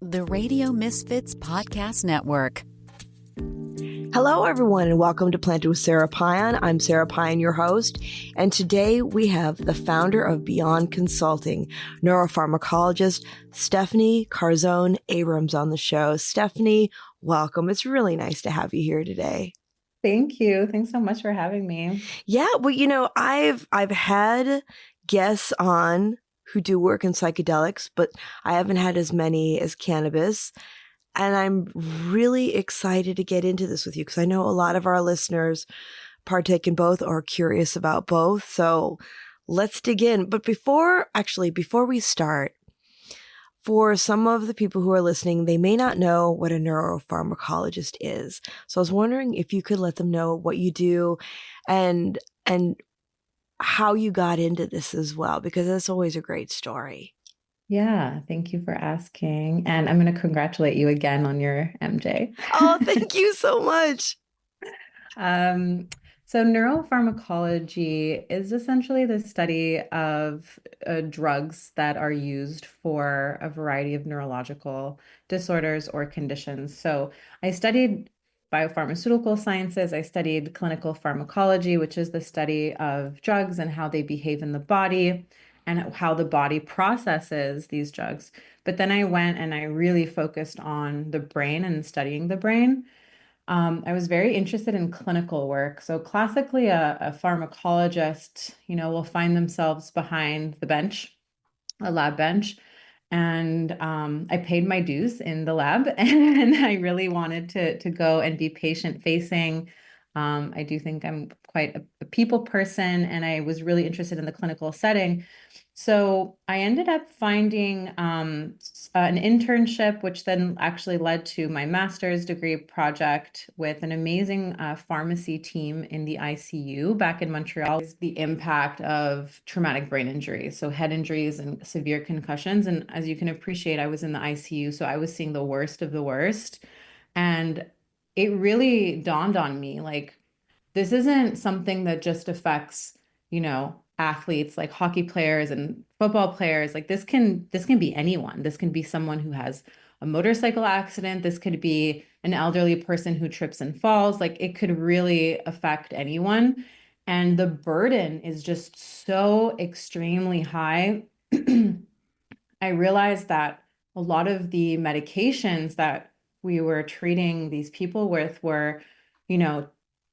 The Radio Misfits Podcast Network. Hello, everyone, and welcome to Planted with Sara Pion. I'm Sara Pion, your host, and today we have the founder of Beyond Consulting, neuropharmacologist Stephanie Karzon Abrams on the show. Stephanie, welcome. It's really nice to have you here today. Thank you. Thanks so much for having me. Yeah, well, I've had guests on who do work in psychedelics, but I haven't had as many as cannabis. And I'm really excited to get into this with you because I know a lot of our listeners partake in both or are curious about both. So let's dig in. But before we start, for some of the people who are listening, they may not know what a neuropharmacologist is. So I was wondering if you could let them know what you do and how you got into this as well, because that's always a great story. Yeah, thank you for asking. And I'm going to congratulate you again on your MJ. Oh, thank you so much. So neuropharmacology is essentially the study of drugs that are used for a variety of neurological disorders or conditions. So I studied biopharmaceutical sciences. I studied clinical pharmacology, which is the study of drugs and how they behave in the body and how the body processes these drugs. But then I went and I really focused on the brain and studying the brain. I was very interested in clinical work. So classically, a pharmacologist, will find themselves behind the bench, a lab bench. And I paid my dues in the lab, and I really wanted to go and be patient facing. I do think I'm quite a people person, and I was really interested in the clinical setting. So I ended up finding an internship, which then actually led to my master's degree project with an amazing pharmacy team in the ICU back in Montreal. The impact of traumatic brain injuries, so head injuries and severe concussions. And as you can appreciate, I was in the ICU, so I was seeing the worst of the worst. And it really dawned on me, like, this isn't something that just affects, athletes like hockey players and football players. Like this can be anyone. This can be someone who has a motorcycle accident. This could be an elderly person who trips and falls. Like it could really affect anyone. And the burden is just so extremely high. I realized that a lot of the medications that we were treating these people with were,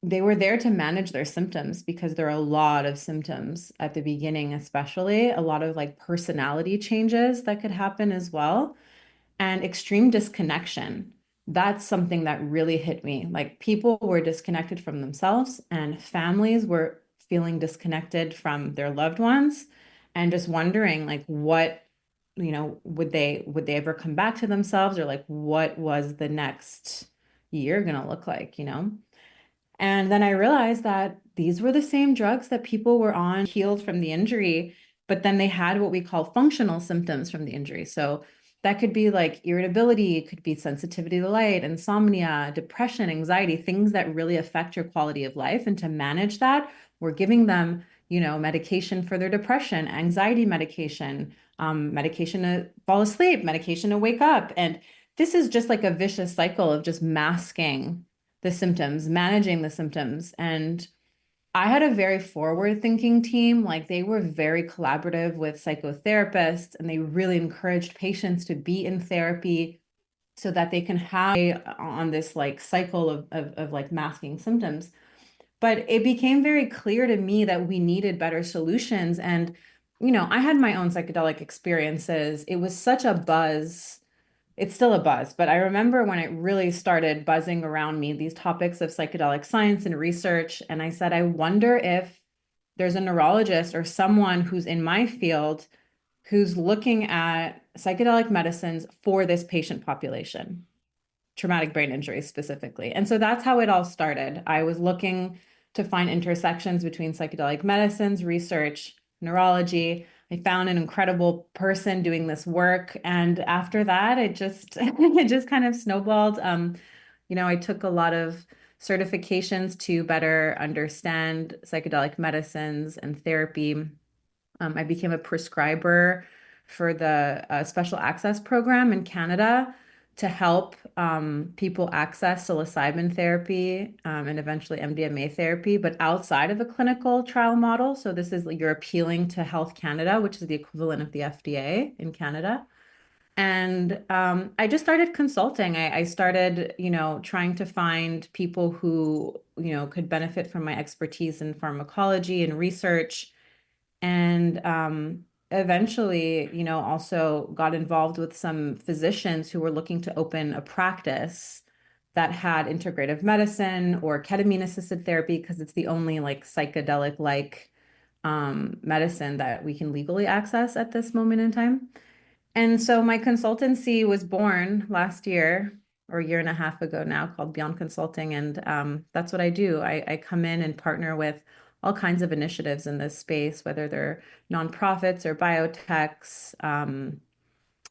they were there to manage their symptoms because there are a lot of symptoms at the beginning, especially a lot of like personality changes that could happen as well, and extreme disconnection. That's something that really hit me. Like people were disconnected from themselves and families were feeling disconnected from their loved ones and just wondering like what, would they ever come back to themselves, or like what was the next year going to look like, And then I realized that these were the same drugs that people were on, healed from the injury, but then they had what we call functional symptoms from the injury. So that could be like irritability, it could be sensitivity to light, insomnia, depression, anxiety, things that really affect your quality of life. And to manage that, we're giving them, medication for their depression, anxiety medication, medication to fall asleep, medication to wake up. And this is just like a vicious cycle of just masking the symptoms, managing the symptoms. And I had a very forward thinking team. Like they were very collaborative with psychotherapists, and they really encouraged patients to be in therapy so that they can have on this like cycle of like masking symptoms. But it became very clear to me that we needed better solutions. And, I had my own psychedelic experiences. It was such a buzz. It's still a buzz, but I remember when it really started buzzing around me, these topics of psychedelic science and research. And I said, I wonder if there's a neurologist or someone who's in my field who's looking at psychedelic medicines for this patient population, traumatic brain injury specifically. And so that's how it all started. I was looking to find intersections between psychedelic medicines, research, neurology. I found an incredible person doing this work. And after that, it just it just kind of snowballed. I took a lot of certifications to better understand psychedelic medicines and therapy. I became a prescriber for the special access program in Canada to help people access psilocybin therapy and eventually MDMA therapy, but outside of a clinical trial model. So this is like you're appealing to Health Canada, which is the equivalent of the FDA in Canada. And I just started consulting. I started, trying to find people who, could benefit from my expertise in pharmacology and research. And eventually, also got involved with some physicians who were looking to open a practice that had integrative medicine or ketamine assisted therapy because it's the only like psychedelic like medicine that we can legally access at this moment in time. And so my consultancy was born last year or a year and a half ago now called Beyond Consulting. And that's what I do. I come in and partner with all kinds of initiatives in this space, whether they're nonprofits or biotechs,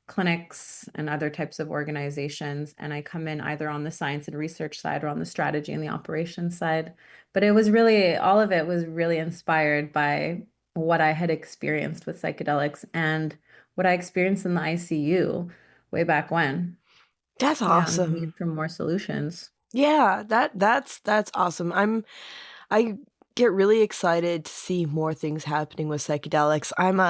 clinics, and other types of organizations. And I come in either on the science and research side or on the strategy and the operations side. But it was really, all of it was really inspired by what I had experienced with psychedelics and what I experienced in the ICU way back when. That's Yeah, and the need awesome. for more solutions. Yeah, that's awesome. I get really excited to see more things happening with psychedelics. I'm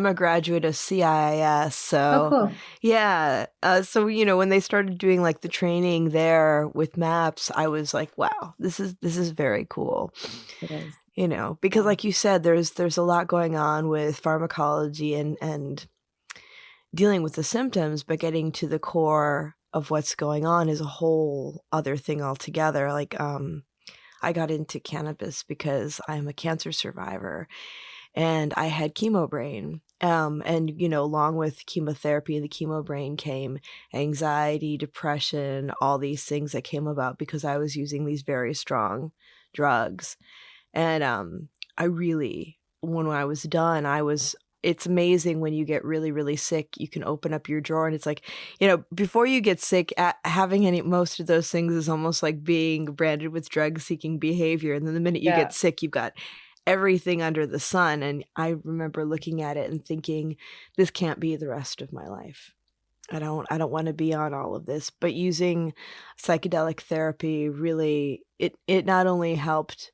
a graduate of CIIS, Oh, so cool. yeah. So when they started doing like the training there with MAPS, I was like, wow, this is very cool. It is. Because Yeah. like you said, there's a lot going on with pharmacology and dealing with the symptoms, but getting to the core of what's going on is a whole other thing altogether. Like, I got into cannabis because I'm a cancer survivor and I had chemo brain. And along with chemotherapy and the chemo brain came anxiety, depression, all these things that came about because I was using these very strong drugs. And I really, when I was done, it's amazing when you get really, really sick, you can open up your drawer and it's like, before you get sick, having most of those things is almost like being branded with drug seeking behavior. And then the minute you get Yeah. sick, you've got everything under the sun. And I remember looking at it and thinking, this can't be the rest of my life. I don't want to be on all of this, but using psychedelic therapy really, it not only helped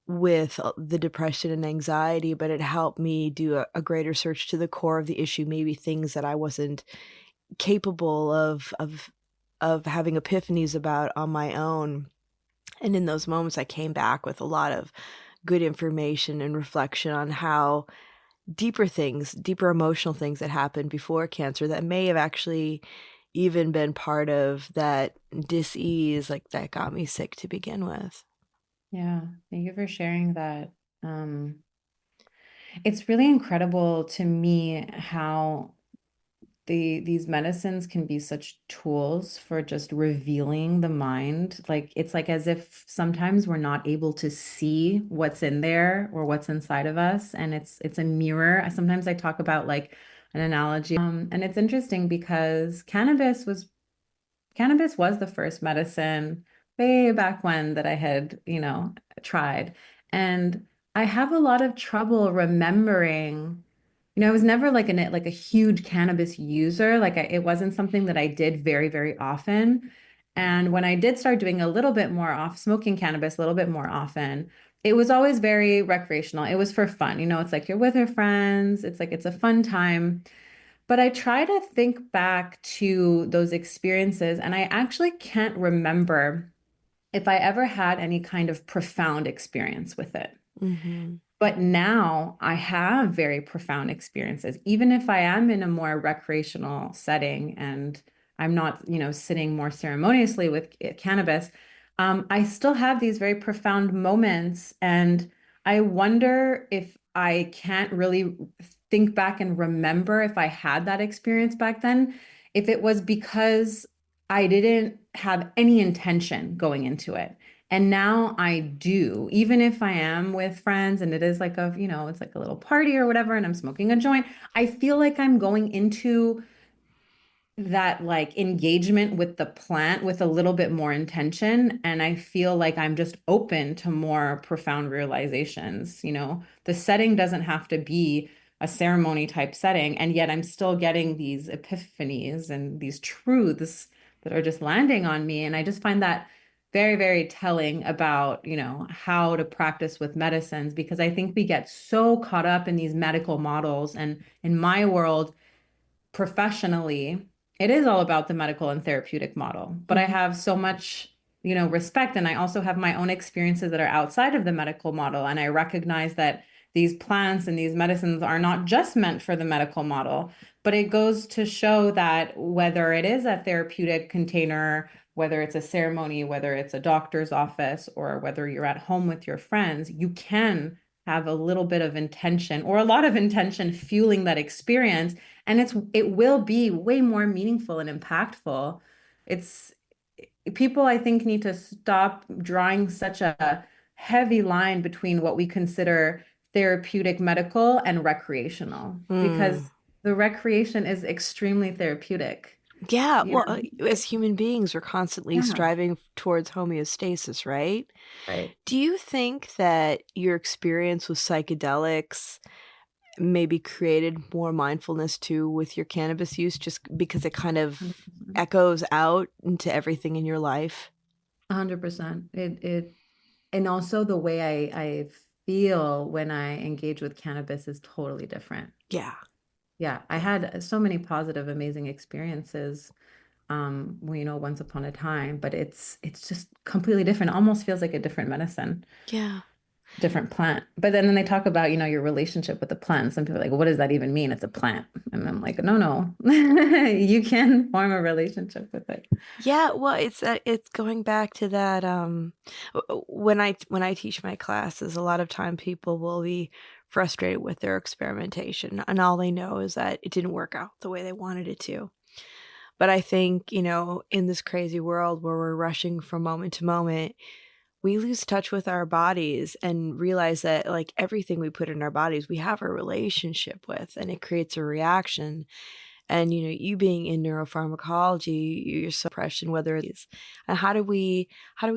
with the depression and anxiety, but it helped me do a greater search to the core of the issue, maybe things that I wasn't capable of having epiphanies about on my own. And in those moments, I came back with a lot of good information and reflection on how deeper emotional things that happened before cancer that may have actually even been part of that dis-ease, like that got me sick to begin with. Yeah. Thank you for sharing that. Um, it's really incredible to me how these medicines can be such tools for just revealing the mind. Like it's like as if sometimes we're not able to see what's in there or what's inside of us, and it's a mirror. Sometimes I talk about like an analogy, and it's interesting because cannabis was the first medicine way back when that I had, tried. And I have a lot of trouble remembering, I was never like a huge cannabis user. It wasn't something that I did very, very often. And when I did start doing a little bit more off smoking cannabis a little bit more often, it was always very recreational. It was for fun. It's like you're with your friends. It's like it's a fun time. But I try to think back to those experiences, and I actually can't remember if I ever had any kind of profound experience with it. Hmm. But now I have very profound experiences, even if I am in a more recreational setting and I'm not, sitting more ceremoniously with cannabis. I still have these very profound moments. And I wonder if I can't really think back and remember if I had that experience back then, if it was because I didn't have any intention going into it. And now I do, even if I am with friends and it is like it's like a little party or whatever, and I'm smoking a joint, I feel like I'm going into that like engagement with the plant with a little bit more intention. And I feel like I'm just open to more profound realizations. The setting doesn't have to be a ceremony type setting, and yet I'm still getting these epiphanies and these truths that are just landing on me. And I just find that very, very telling about, how to practice with medicines, because I think we get so caught up in these medical models. And in my world, professionally, it is all about the medical and therapeutic model. But I Mhm. have so much, respect. And I also have my own experiences that are outside of the medical model. And I recognize that these plants and these medicines are not just meant for the medical model, but it goes to show that whether it is a therapeutic container, whether it's a ceremony, whether it's a doctor's office, or whether you're at home with your friends, you can have a little bit of intention or a lot of intention fueling that experience, and it will be way more meaningful and impactful. It's People, I think, need to stop drawing such a heavy line between what we consider therapeutic medical and recreational, Mm. because the recreation is extremely therapeutic, Yeah, you well, know? as human beings, we're constantly Yeah, striving towards homeostasis, right? right. Do you think that your experience with psychedelics maybe created more mindfulness too with your cannabis use, just because it kind of 100%. echoes out into everything in your life? 100%. And also the way I feel when I engage with cannabis is totally different. Yeah, Yeah, I yeah, had so many positive, amazing experiences, once upon a time, but it's just completely different. It almost feels like a different medicine, yeah. different plant. But then they talk about, your relationship with the plant. Some people are like, what does that even mean? It's a plant. And I'm like, no, no. You can form a relationship with it. Yeah, well, it's going back to that when I teach my classes, a lot of time people will be frustrated with their experimentation and all they know is that it didn't work out the way they wanted it to. But I think, in this crazy world where we're rushing from moment to moment, we lose touch with our bodies and realize that like everything we put in our bodies, we have a relationship with and it creates a reaction. And you being in neuropharmacology, your suppression, whether it's and how do we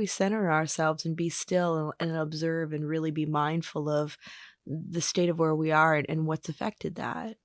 center ourselves and be still and observe and really be mindful of the state of where we are and what's affected that.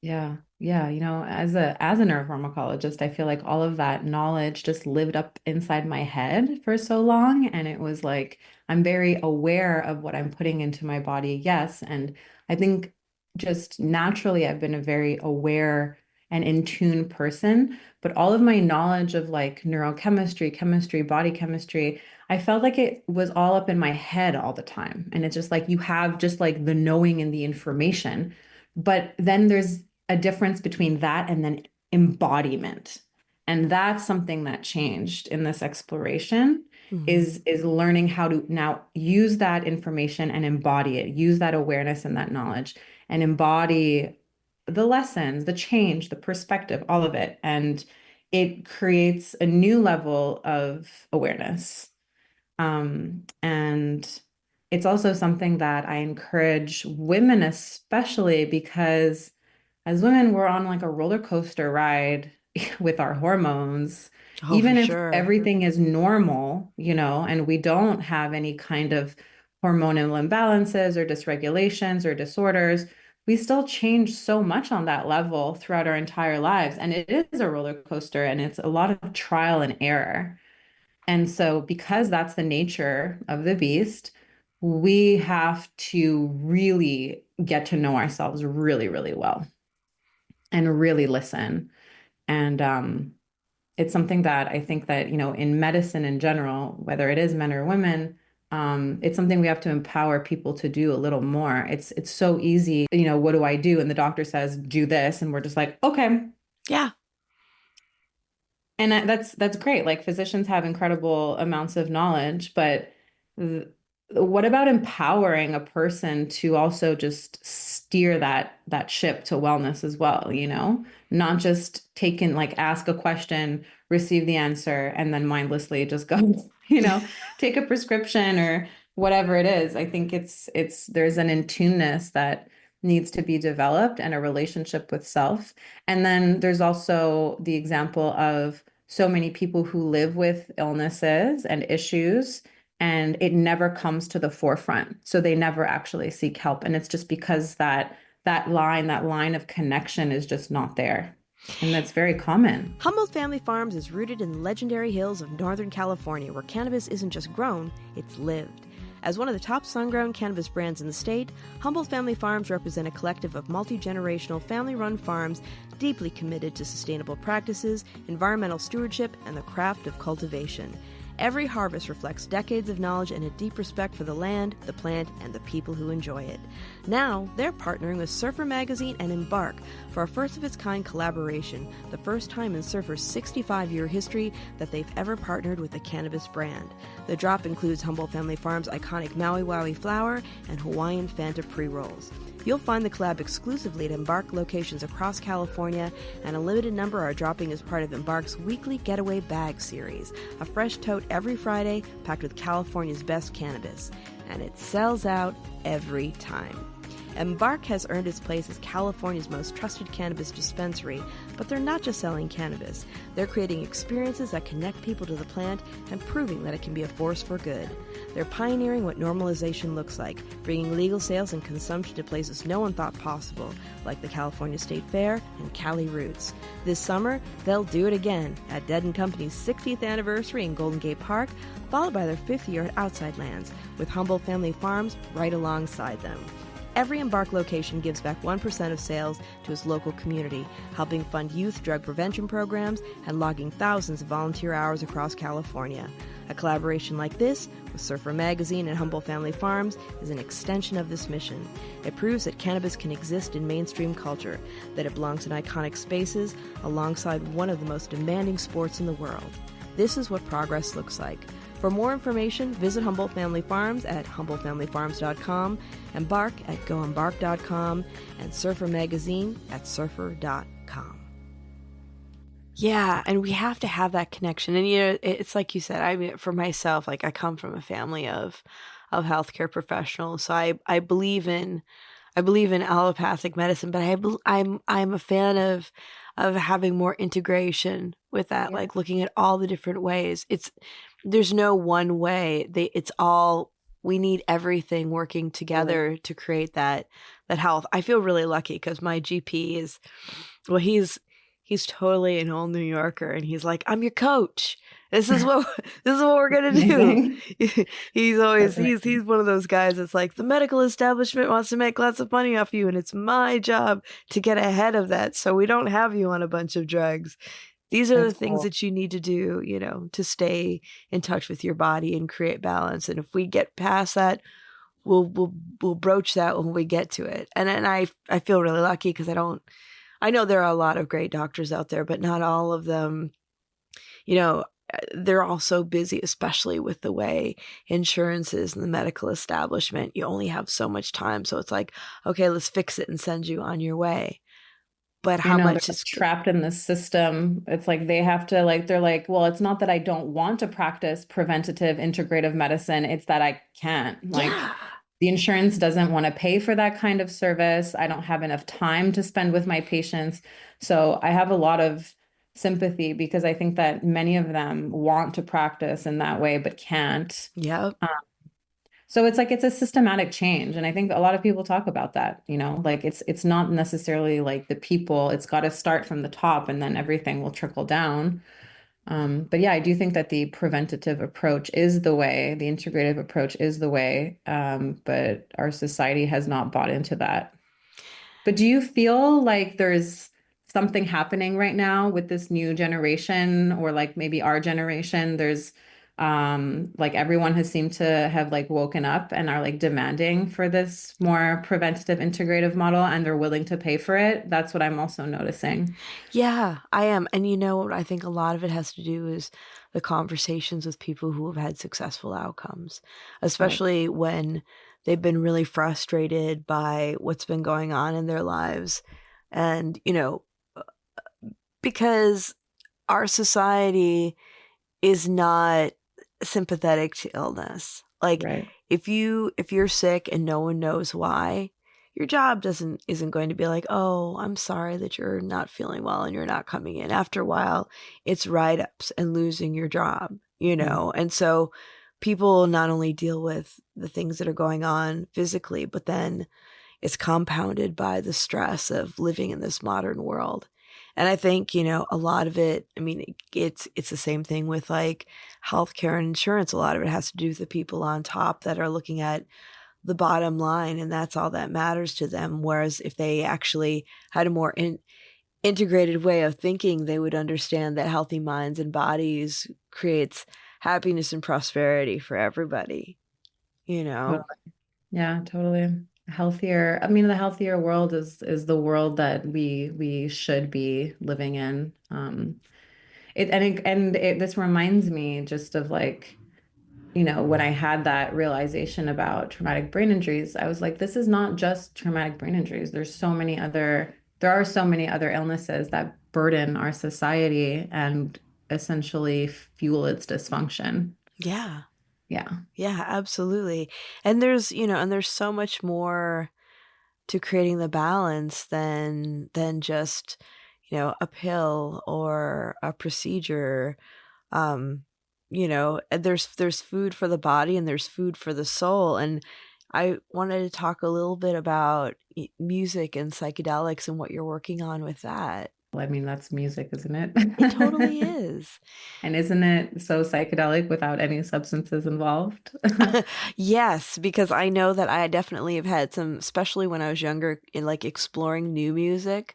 Yeah. Yeah. As a neuropharmacologist, I feel like all of that knowledge just lived up inside my head for so long. And it was like, I'm very aware of what I'm putting into my body. Yes. And I think just naturally, I've been a very aware and in tune person. But all of my knowledge of like neurochemistry, chemistry, body chemistry, I felt like it was all up in my head all the time. And it's just like you have just like the knowing and the information. But then there's a difference between that and then embodiment. And that's something that changed in this exploration Hmm. is learning how to now use that information and embody it, use that awareness and that knowledge and embody the lessons, the change, the perspective, all of it. And it creates a new level of awareness. And it's also something that I encourage women, especially because as women, we're on like a roller coaster ride with our hormones. Oh, for Even if sure. everything is normal, and we don't have any kind of hormonal imbalances or dysregulations or disorders, we still change so much on that level throughout our entire lives. And it is a roller coaster and it's a lot of trial and error. And so, because that's the nature of the beast, we have to really get to know ourselves really, really well and really listen. And it's something that I think that, in medicine in general, whether it is men or women, it's something we have to empower people to do a little more. It's so easy, what do I do? And the doctor says, do this. And we're just like, okay, Yeah. and that's great. Like physicians have incredible amounts of knowledge, but th- what about empowering a person to also just steer that ship to wellness as well, Not just take in like ask a question, receive the answer, and then mindlessly just go, take a prescription or whatever it is. I think it's there's an in-tuneness that needs to be developed and a relationship with self. And then there's also the example of so many people who live with illnesses and issues, and it never comes to the forefront. So they never actually seek help. And it's just because that that line of connection is just not there. And that's very common. Humboldt Family Farms is rooted in the legendary hills of Northern California, where cannabis isn't just grown, it's lived. As one of the top sun-grown cannabis brands in the state, Humboldt Family Farms represent a collective of multi-generational family-run farms deeply committed to sustainable practices, environmental stewardship, and the craft of cultivation. Every harvest reflects decades of knowledge and a deep respect for the land, the plant, and the people who enjoy it. Now, they're partnering with Surfer Magazine and Embark for a first-of-its-kind collaboration, the first time in Surfer's 65-year history that they've ever partnered with a cannabis brand. The drop includes Humboldt Family Farms' iconic Maui Wowie flower and Hawaiian Fanta pre-rolls. You'll find the collab exclusively at Embark locations across California, and a limited number are dropping as part of Embark's weekly Getaway Bag series, a fresh tote every Friday packed with California's best cannabis. And it sells out every time. Embark has earned its place as California's most trusted cannabis dispensary, but they're not just selling cannabis. They're creating experiences that connect people to the plant and proving that it can be a force for good. They're pioneering what normalization looks like, bringing legal sales and consumption to places no one thought possible, like the California State Fair and Cali Roots. This summer, they'll do it again at Dead & Company's 60th anniversary in Golden Gate Park, followed by their 5th year at Outside Lands, with Humboldt Family Farms right alongside them. Every Embark location gives back 1% of sales to its local community, helping fund youth drug prevention programs and logging thousands of volunteer hours across California. A collaboration like this with Surfer Magazine and Humboldt Family Farms is an extension of this mission. It proves that cannabis can exist in mainstream culture, that it belongs in iconic spaces alongside one of the most demanding sports in the world. This is what progress looks like. For more information, visit Humboldt Family Farms at humboldtfamilyfarms.com, Embark at goembark.com, and Surfer Magazine at surfer.com. Yeah, and we have to have that connection. And it's like you said, I mean, for myself, like I come from a family of healthcare professionals, so I believe in allopathic medicine, but I'm a fan of having more integration with that, like looking at all the different ways. There's no one way. We need everything working together to create that health. I feel really lucky because my GP he's totally an old New Yorker, and he's like, I'm your coach. This is what we're gonna do. He's one of those guys that's like, the medical establishment wants to make lots of money off you, and it's my job to get ahead of that, so we don't have you on a bunch of drugs. These are the things that you need to do, to stay in touch with your body and create balance. And if we get past that, we'll broach that when we get to it. And I feel really lucky because I know there are a lot of great doctors out there, but not all of them, they're all so busy, especially with the way insurance is in the medical establishment. You only have so much time. So it's like, okay, let's fix it and send you on your way. But how much is trapped in the system? It's like they have to they're like, well, it's not that I don't want to practice preventative integrative medicine. It's that I can't. The insurance doesn't want to pay for that kind of service. I don't have enough time to spend with my patients. So I have a lot of sympathy because I think that many of them want to practice in that way, but can't. Yeah. So it's like, it's a systematic change. And I think a lot of people talk about that, it's not necessarily like the people, it's got to start from the top and then everything will trickle down. But yeah, I do think that the preventative approach is the way, the integrative approach is the way. But our society has not bought into that. But do you feel like there's something happening right now with this new generation, or like maybe our generation? There's everyone has seemed to have woken up and are demanding for this more preventative integrative model, and they're willing to pay for it. That's what I'm also noticing. Yeah, I am. And what I think a lot of it has to do is the conversations with people who have had successful outcomes, especially when they've been really frustrated by what's been going on in their lives. And, because our society is not sympathetic to illness. If you're sick and no one knows why, your job isn't going to be like, oh, I'm sorry that you're not feeling well and you're not coming in. After a while, it's write-ups and losing your job, And so people not only deal with the things that are going on physically, but then it's compounded by the stress of living in this modern world. And I think, you know, a lot of it, I mean, it's the same thing with like healthcare and insurance. A lot of it has to do with the people on top that are looking at the bottom line, and that's all that matters to them. Whereas if they actually had a more integrated way of thinking, they would understand that healthy minds and bodies creates happiness and prosperity for everybody, you know? Totally. Yeah, totally. Healthier. I mean, the healthier world is the world that we should be living in. This reminds me just of like, you know, when I had that realization about traumatic brain injuries, I was like, this is not just traumatic brain injuries. There are so many other illnesses that burden our society and essentially fuel its dysfunction. Yeah. Yeah. Yeah, absolutely. And there's, you know, and there's so much more to creating the balance than just, you know, a pill or a procedure. You know, and there's food for the body and there's food for the soul. And I wanted to talk a little bit about music and psychedelics and what you're working on with that. Well, I mean, that's music, isn't it? It totally is. And isn't it so psychedelic without any substances involved? Yes, because I know that I definitely have had some, especially when I was younger, in like exploring new music,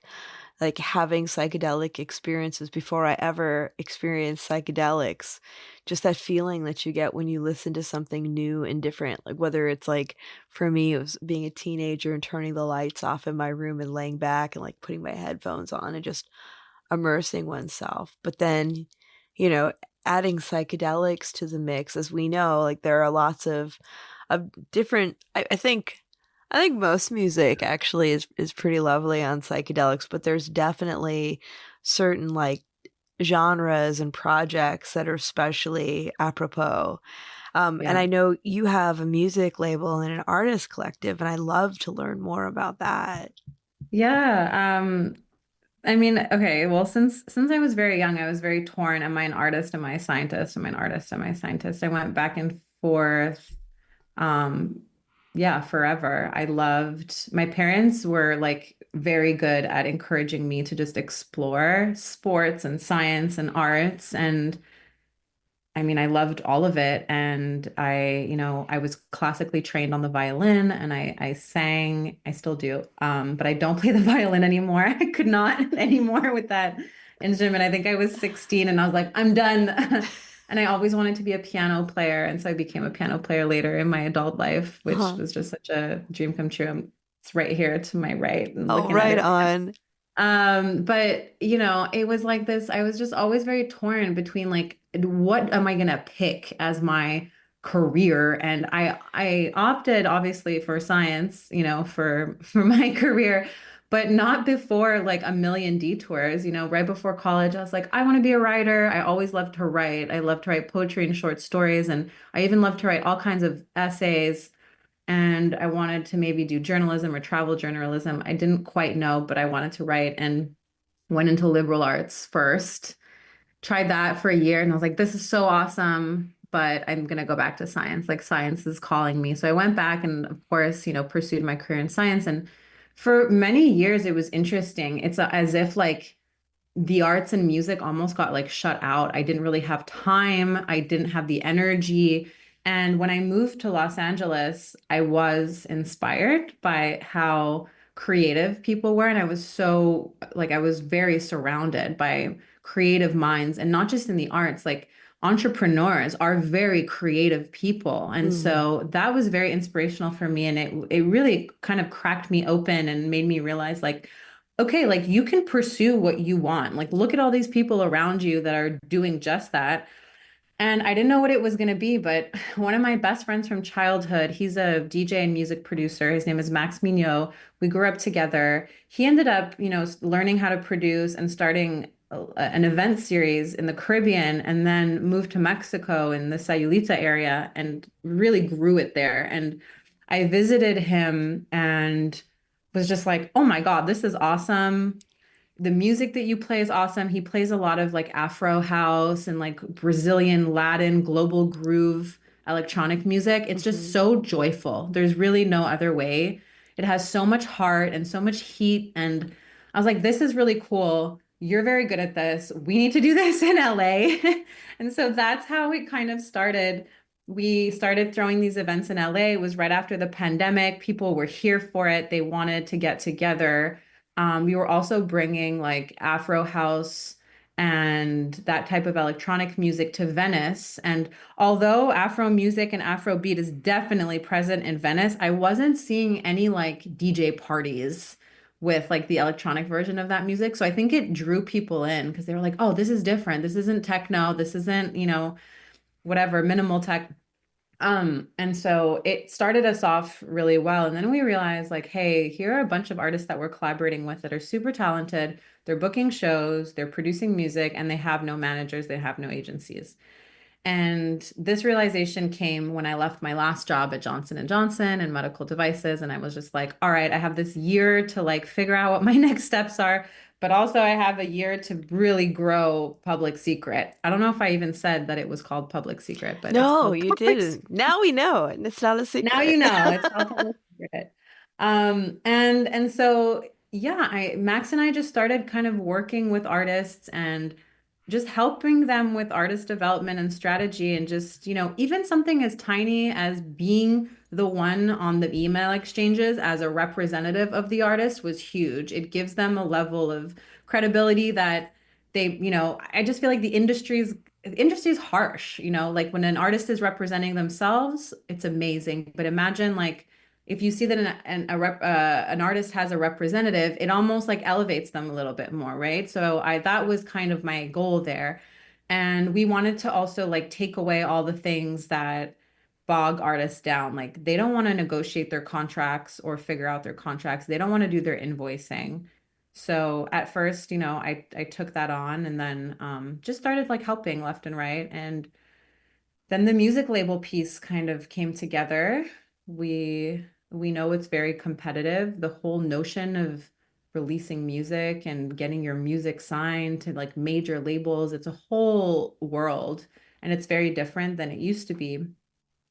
like having psychedelic experiences before I ever experienced psychedelics. Just that feeling that you get when you listen to something new and different. Like whether it's like, for me, it was being a teenager and turning the lights off in my room and laying back and like putting my headphones on and just immersing oneself. But then, you know, adding psychedelics to the mix, as we know, like there are lots of different, I think most music actually is pretty lovely on psychedelics, but there's definitely certain like genres and projects that are especially apropos. And I know you have a music label and an artist collective, and I love to learn more about that. Yeah. I mean, okay, well, since I was very young, I was very torn. Am I an artist? Am I a scientist? Am I an artist? Am I a scientist? I went back and forth. Yeah, forever. My parents were like very good at encouraging me to just explore sports and science and arts. And I mean, I loved all of it. And I was classically trained on the violin and I sang, I still do. But I don't play the violin anymore. I could not anymore with that instrument. I think I was 16 and I was like, I'm done. And I always wanted to be a piano player. And so I became a piano player later in my adult life, which was just such a dream come true. It's right here to my right. And oh, right on. But you know, it was like this, I was just always very torn between like, what am I gonna pick as my career? And I opted obviously for science, you know, for my career, but not before like a million detours. You know, right before college, I was like, I want to be a writer. I always loved to write. I loved to write poetry and short stories, and I even loved to write all kinds of essays. And I wanted to maybe do journalism or travel journalism. I didn't quite know, but I wanted to write and went into liberal arts first. Tried that for a year and I was like, this is so awesome, but I'm going to go back to science. Like science is calling me. So I went back and of course, you know, pursued my career in science. And for many years, it was interesting. It's as if like the arts and music almost got like shut out. I didn't really have time. I didn't have the energy. And when I moved to Los Angeles, I was inspired by how creative people were. And I was so like, I was very surrounded by creative minds, and not just in the arts, like entrepreneurs are very creative people. And so that was very inspirational for me. And it really kind of cracked me open and made me realize like, okay, like you can pursue what you want. Like, look at all these people around you that are doing just that. And I didn't know what it was going to be, but one of my best friends from childhood, he's a DJ and music producer. His name is Max Mignot. We grew up together. He ended up, you know, learning how to produce and starting an event series in the Caribbean, and then moved to Mexico in the Sayulita area and really grew it there. And I visited him and was just like, oh my God, this is awesome. The music that you play is awesome. He plays a lot of like Afro house and like Brazilian, Latin, global groove, electronic music. It's just so joyful. There's really no other way it has so much heart and so much heat. And I was like, this is really cool. You're very good at this. We need to do this in LA. And so that's how it kind of started. We started throwing these events in LA. It was right after the pandemic. People were here for it. They wanted to get together. We were also bringing like Afro house and that type of electronic music to Venice. And although Afro music and Afro beat is definitely present in Venice, I wasn't seeing any like DJ parties with like the electronic version of that music. So I think it drew people in because they were like, oh, this is different. This isn't techno. This isn't, whatever, minimal tech. And so it started us off really well. And then we realized like, hey, here are a bunch of artists that we're collaborating with that are super talented. They're booking shows, they're producing music, and they have no managers, they have no agencies. And this realization came when I left my last job at Johnson and Johnson and medical devices. And I was just like, all right, I have this year to like figure out what my next steps are. But also I have a year to really grow Public Secret. I don't know if I even said that it was called Public Secret, but it's No, called you Public didn't. Now we know, and it's not a secret. Now you know it's called Public Secret. And so yeah, Max and I just started kind of working with artists and just helping them with artist development and strategy, and just, even something as tiny as being the one on the email exchanges as a representative of the artist was huge. It gives them a level of credibility that I just feel like the industry's harsh, like when an artist is representing themselves, it's amazing. But imagine like if you see that an artist has a representative, it almost like elevates them a little bit more, right? So that was kind of my goal there. And we wanted to also like take away all the things that bog artists down. Like they don't want to negotiate their contracts or figure out their contracts. They don't want to do their invoicing. So at first, I took that on, and then just started like helping left and right. And then the music label piece kind of came together. We know it's very competitive. The whole notion of releasing music and getting your music signed to like major labels, it's a whole world, and it's very different than it used to be,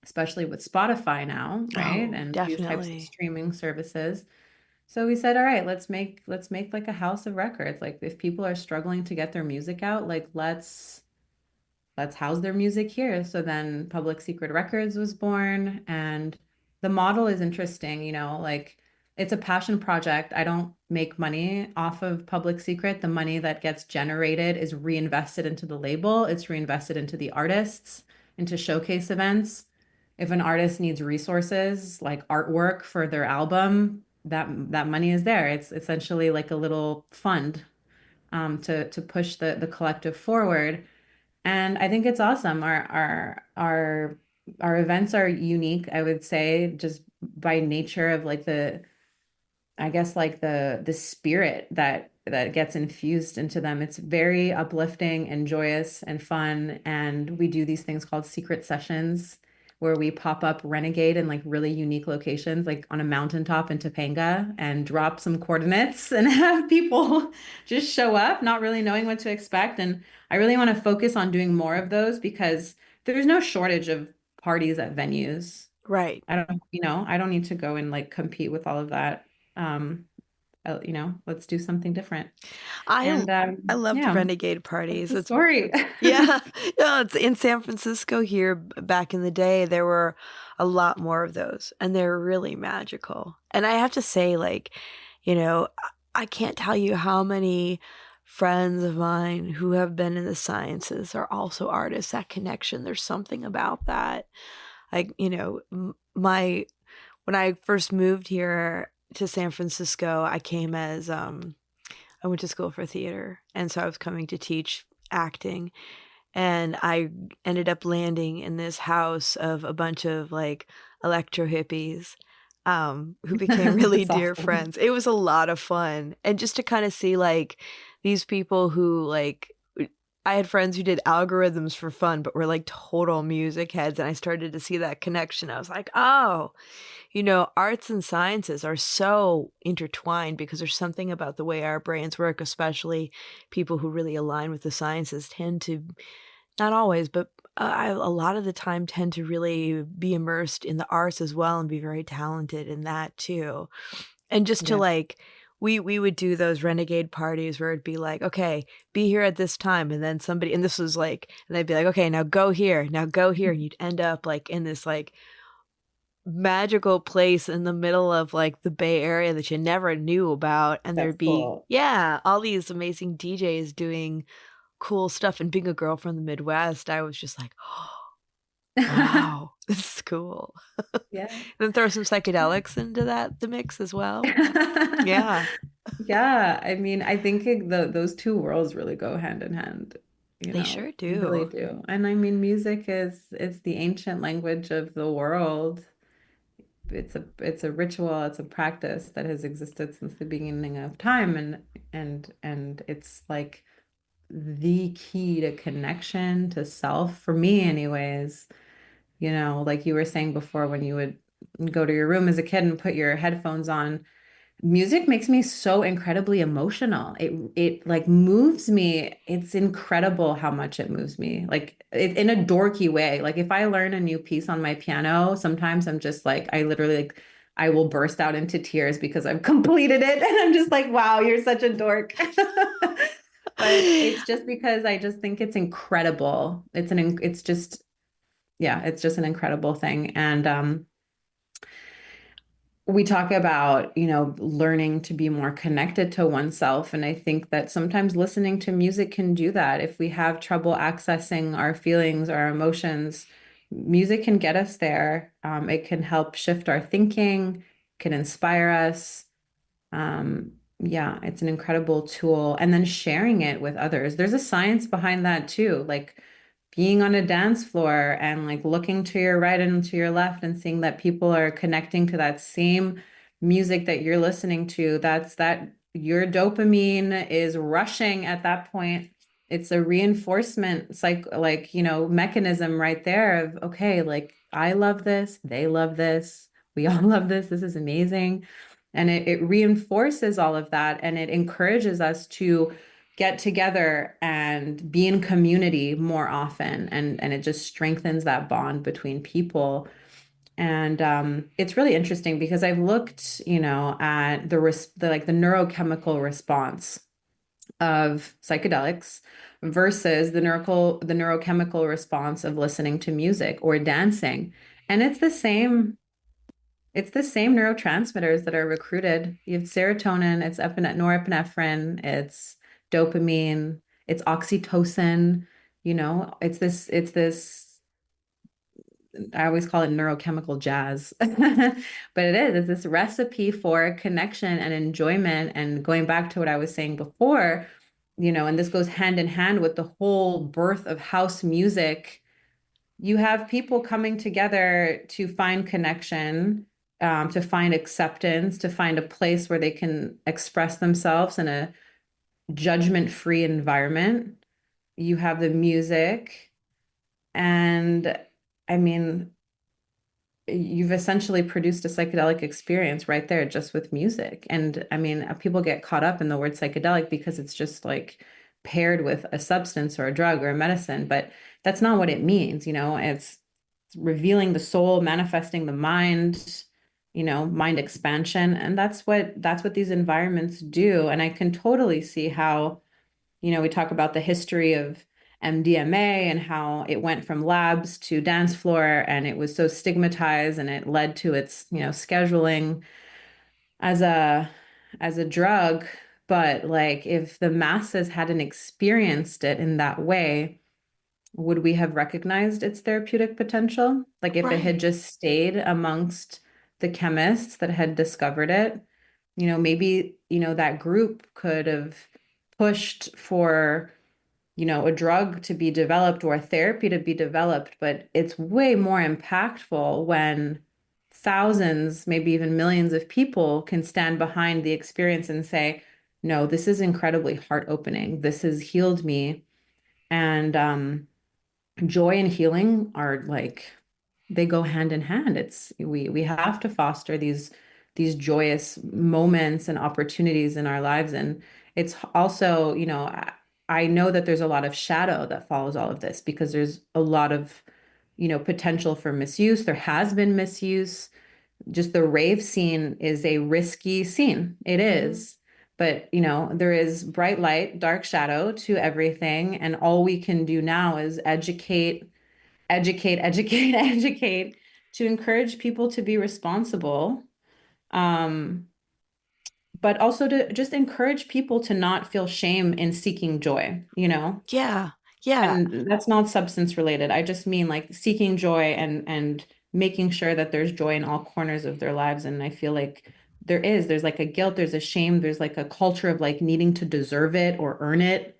especially with Spotify now, right? Oh, And these types of definitely. streaming services. So we said, all right, let's make like a house of records. Like if people are struggling to get their music out, like let's house their music here. So then Public Secret Records was born, and the model is interesting, like it's a passion project. I don't make money off of Public Secret. The money that gets generated is reinvested into the label. It's reinvested into the artists, into showcase events. If an artist needs resources like artwork for their album, that money is there. It's essentially like a little fund to push the collective forward. And I think it's awesome. Our events are unique, I would say, just by nature of like I guess like the spirit that gets infused into them. It's very uplifting and joyous and fun. And we do these things called secret sessions where we pop up Renegade in like really unique locations, like on a mountaintop in Topanga, and drop some coordinates and have people just show up, not really knowing what to expect. And I really want to focus on doing more of those because there's no shortage of parties at venues. Right. I don't need to go and like compete with all of that. Um, let's do something different. I I love the Yeah, Renegade that's parties. the It's story. yeah, no, it's in San Francisco here back in the day. There were a lot more of those, and they're really magical. And I have to say, like, I can't tell you how many friends of mine who have been in the sciences are also artists. That connection, there's something about that. Like, my when I first moved here to San Francisco, I came as I went to school for theater, and so I was coming to teach acting, and I ended up landing in this house of a bunch of like electro hippies who became really That's dear awesome. friends. It was a lot of fun, and just to kind of see like these people who like I had friends who did algorithms for fun, but were like total music heads, and I started to see that connection. I was like, oh, arts and sciences are so intertwined because there's something about the way our brains work, especially people who really align with the sciences tend to Not always, but I a lot of the time tend to really be immersed in the arts as well and be very talented in that too. And just to Yeah. like we would do those renegade parties where it'd be like, okay, be here at this time, and then somebody, and this was like, and they'd be like, okay, now go here, and you'd end up like in this like magical place in the middle of like the Bay Area that you never knew about, and That's there'd be, cool. yeah, all these amazing DJs doing cool stuff. And being a girl from the Midwest, I was just like, oh, wow, this is cool. Yeah. Then throw some psychedelics into the mix as well. Yeah, Yeah, I mean, I think those two worlds really go hand in hand, they sure they really do. do. And I mean, music is the ancient language of the world. It's a ritual, it's a practice that has existed since the beginning of time, and it's like the key to connection to self for me anyways. Like you were saying before, when you would go to your room as a kid and put your headphones on, music makes me so incredibly emotional. It like moves me. It's incredible how much it moves me. Like in a dorky way. Like if I learn a new piece on my piano, sometimes I'm just like I literally like I will burst out into tears because I've completed it and I'm just like, wow, you're such a dork. But it's just because I just think it's incredible. It's just yeah, it's just an incredible thing. And we talk about, learning to be more connected to oneself. And I think that sometimes listening to music can do that. If we have trouble accessing our feelings, our emotions, music can get us there. It can help shift our thinking, can inspire us. Yeah, it's an incredible tool. And then sharing it with others. There's a science behind that too. Like being on a dance floor and like looking to your right and to your left and seeing that people are connecting to that same music that you're listening to, that's that your dopamine is rushing at that point. It's a reinforcement mechanism right there of, okay, like I love this, they love this, we all love this is amazing. And it reinforces all of that, and it encourages us to get together and be in community more often, and it just strengthens that bond between people. And it's really interesting because I've looked, at the neurochemical response of psychedelics versus the neurochemical response of listening to music or dancing, and it's the same neurotransmitters that are recruited. You have serotonin, it's norepinephrine, it's dopamine, it's oxytocin. It's this, I always call it neurochemical jazz, but it's this recipe for connection and enjoyment. And going back to what I was saying before, and this goes hand in hand with the whole birth of house music. You have people coming together to find connection, to find acceptance, to find a place where they can express themselves in a judgment-free environment. You have the music, and I mean, you've essentially produced a psychedelic experience right there just with music. And I mean, people get caught up in the word psychedelic because it's just like paired with a substance or a drug or a medicine, but that's not what it means. It's revealing the soul, manifesting the mind, mind expansion. And that's what these environments do. And I can totally see how, we talk about the history of MDMA and how it went from labs to dance floor, and it was so stigmatized, and it led to its, scheduling as a drug. But like if the masses hadn't experienced it in that way, would we have recognized its therapeutic potential? Like if it had Right. just stayed amongst the chemists that had discovered it, maybe, that group could have pushed for, a drug to be developed or a therapy to be developed, but it's way more impactful when thousands, maybe even millions of people can stand behind the experience and say, no, this is incredibly heart opening. This has healed me. And joy and healing are like they go hand in hand. We have to foster these joyous moments and opportunities in our lives. And it's also, I know that there's a lot of shadow that follows all of this because there's a lot of, potential for misuse. There has been misuse. Just the rave scene is a risky scene. It is. But, there is bright light, dark shadow to everything. And all we can do now is educate, educate to encourage people to be responsible. But also to just encourage people to not feel shame in seeking joy, Yeah. Yeah. And that's not substance related. I just mean like seeking joy and making sure that there's joy in all corners of their lives. And I feel like there's like a guilt, there's a shame, there's like a culture of like needing to deserve it or earn it.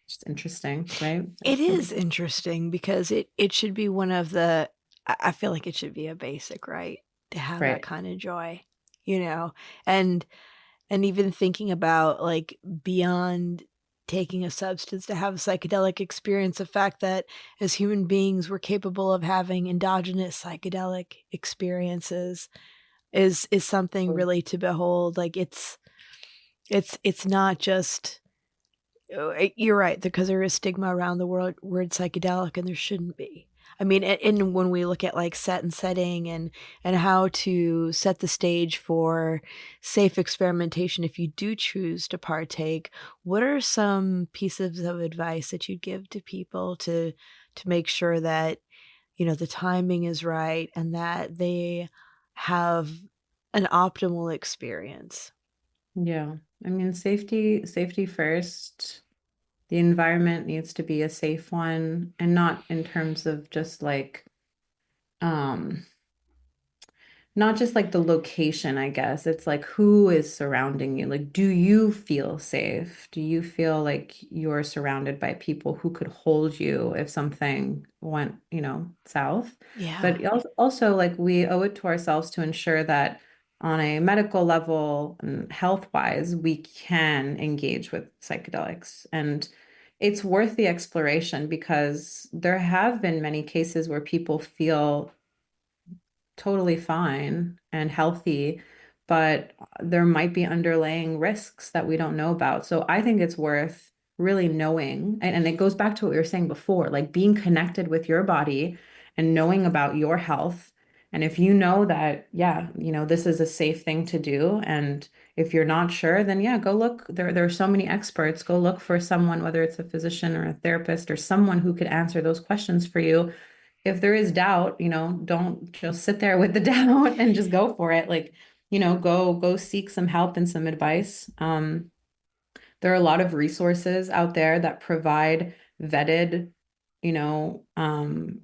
It's interesting, right? It is interesting because it should be one of the, I feel like it should be a basic right to have that Right. kind of joy, and even thinking about like beyond taking a substance to have a psychedelic experience, the fact that as human beings we're capable of having endogenous psychedelic experiences is something really to behold. Like it's not just, you're right, because there is stigma around the word psychedelic, and there shouldn't be. I mean, and when we look at like set and setting and how to set the stage for safe experimentation, if you do choose to partake, what are some pieces of advice that you'd give to people to make sure that, the timing is right and that they have an optimal experience? Yeah. I mean, safety first. The environment needs to be a safe one, and not in terms of just like um not just like the location, I guess. It's like who is surrounding you? Like, do you feel safe? Do you feel like you're surrounded by people who could hold you if something went, south? Yeah. But also, like, we owe it to ourselves to ensure that on a medical level and health-wise, we can engage with psychedelics. And it's worth the exploration because there have been many cases where people feel totally fine and healthy, but there might be underlying risks that we don't know about. So I think it's worth really knowing. And it goes back to what we were saying before, like being connected with your body and knowing about your health. And if you know that, yeah, this is a safe thing to do. And if you're not sure, then yeah, go look. There are so many experts. Go look for someone, whether it's a physician or a therapist or someone who could answer those questions for you. If there is doubt, don't just sit there with the doubt and just go for it. Like, go seek some help and some advice. There are a lot of resources out there that provide vetted, you know, um,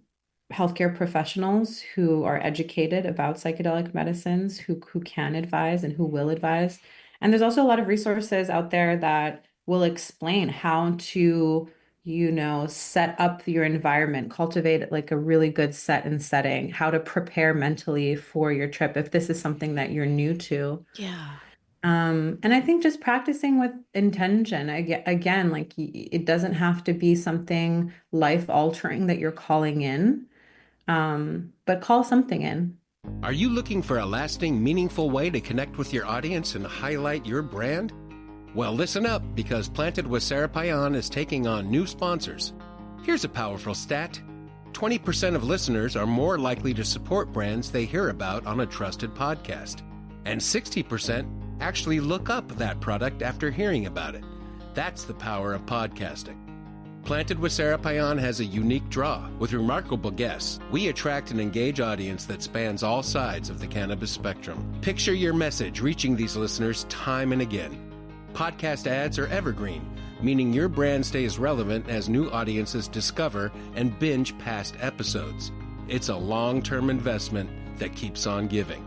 healthcare professionals who are educated about psychedelic medicines, who can advise and who will advise. And there's also a lot of resources out there that will explain how to, set up your environment, cultivate like a really good set and setting, how to prepare mentally for your trip if this is something that you're new to. Yeah. And I think just practicing with intention, again, like it doesn't have to be something life altering that you're calling in, but call something in. Are you looking for a lasting, meaningful way to connect with your audience and highlight your brand? Well, listen up, because Planted with Sara Payan is taking on new sponsors. Here's a powerful stat. 20% of listeners are more likely to support brands they hear about on a trusted podcast. And 60% actually look up that product after hearing about it. That's the power of podcasting. Planted with Sara Payan has a unique draw. With remarkable guests, we attract and engage audience that spans all sides of the cannabis spectrum. Picture your message reaching these listeners time and again. Podcast ads are evergreen, meaning your brand stays relevant as new audiences discover and binge past episodes. It's a long-term investment that keeps on giving.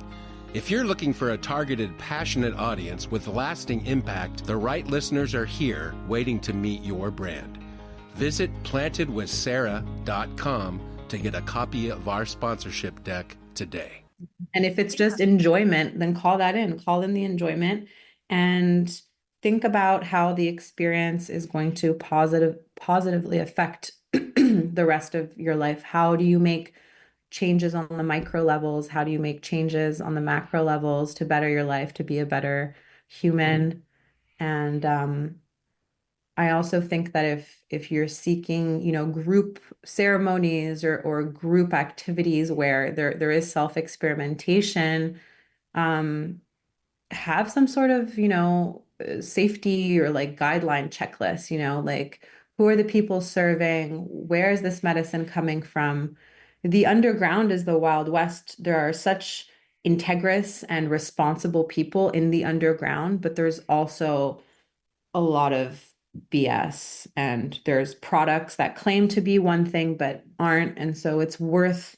If you're looking for a targeted, passionate audience with lasting impact, the right listeners are here waiting to meet your brand. Visit plantedwithsara.com to get a copy of our sponsorship deck today. And if it's just enjoyment, then call that in. Call in the enjoyment and think about how the experience is going to positively affect the rest of your life. How do you make changes on the micro levels? How do you make changes on the macro levels to better your life, to be a better human? And I also think that if you're seeking, group ceremonies or group activities where there is self-experimentation, um, have some sort of, safety or like guideline checklist, like who are the people serving? Where is this medicine coming from? The underground is the Wild West. There are such integrous and responsible people in the underground, but there's also a lot of BS, and there's products that claim to be one thing but aren't. And so it's worth